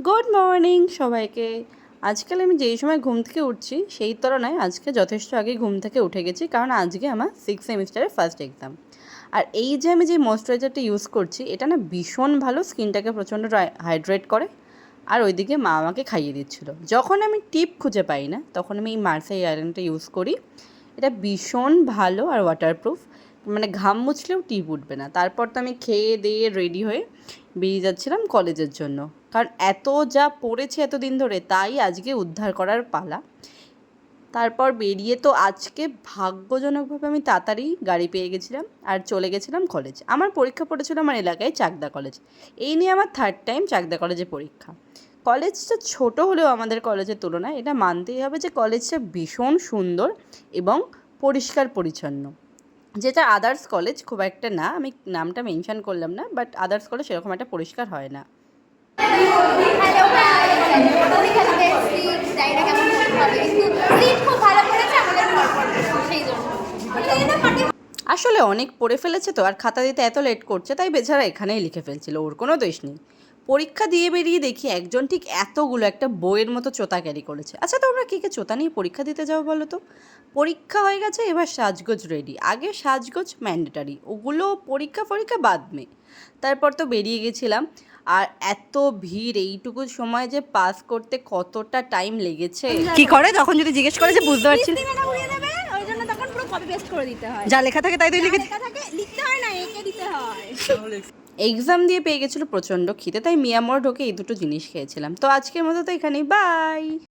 Good morning সবাইকে। আজকাল আমি যেই সময় ঘুম থেকে উঠছি সেই তুলনায় আজকে যথেষ্ট আগে ঘুম থেকে উঠে গেছি, কারণ আজকে আমার 6th সেমিস্টারের ফার্স্ট এক্সাম। আর এই যে আমি যে ময়েশ্চারাইজারটা ইউজ করছি এটা না ভীষণ ভালো, স্কিনটাকে প্রচণ্ড হাইড্রেট করে। আর ওইদিকে মা আমাকে খাইয়ে দিচ্ছিলো। যখন আমি টিপ খুঁজে পাই না তখন আমি এই মার্সাই আয়রনটা ইউজ করি। এটা ভীষণ ভালো আর ওয়াটারপ্রুফ, মানে ঘাম মুছলেও টিপ উঠবে না। তারপর তো আমি খেয়ে দিয়ে রেডি হয়ে বেরিয়ে যাচ্ছিলাম কলেজের জন্য, কারণ এত যা পড়েছে এতদিন ধরে তাই আজকে উদ্ধার করার পালা। তারপর বেরিয়ে তো আজকে ভাগ্যজনকভাবে আমি তাড়াতাড়ি গাড়ি পেয়ে গেছিলাম আর চলে গেছিলাম কলেজ। আমার পরীক্ষা পড়েছিল আমার এলাকায় চাকদা কলেজ। এই নিয়ে আমার 3rd টাইম চাকদা কলেজে পরীক্ষা। কলেজটা ছোট হলেও আমাদের কলেজের তুলনায় এটা মানতেই হবে যে কলেজটা ভীষণ সুন্দর এবং পরিষ্কার পরিচ্ছন্ন, যেটা আদার্স কলেজ খুব একটা না। আমি নামটা মেনশন করলাম না, বাট আদার্স কলেজ সেরকম একটা পরিষ্কার হয় না। আসলে অনেক পড়ে ফেলেছে তো, আর খাতা দিতে এত লেট করছে তাই বেচারা এখানেই লিখে ফেলছিল, ওর কোনো দোষ নেই। পরীক্ষা দিয়ে বেরিয়ে দেখি একজন ঠিক এতগুলো একটা বইয়ের মতো চোতা ক্যারি করেছে। আচ্ছা তোমরা কে কে চোতা নিয়ে পরীক্ষা দিতে যাও বলো তো? পরীক্ষা হয়ে গেছে, এবার সাজগোজ রেডি। আগে সাজগোজ ম্যান্ডেটারি, ওগুলো পরীক্ষা বাদ মে। তারপর তো বেরিয়ে গেছিলাম। আর এত ভিড়, এইটুকু সময় যে পাস করতে কতটা টাইম লেগেছে। কি করে তখন যদি জিজ্ঞেস করে যে বুঝতে পারছি যা লেখা থাকে তাই লিখে লিখতে হয় না, এঁকে দিতে হয়। এক্সাম দিয়ে পেয়ে গেছিলো প্রচণ্ড খিদে, তাই মিয়ামোর ঢোকে এই দুটো জিনিস খেয়েছিলাম। তো আজকের মতো তো এখানেই, বাই।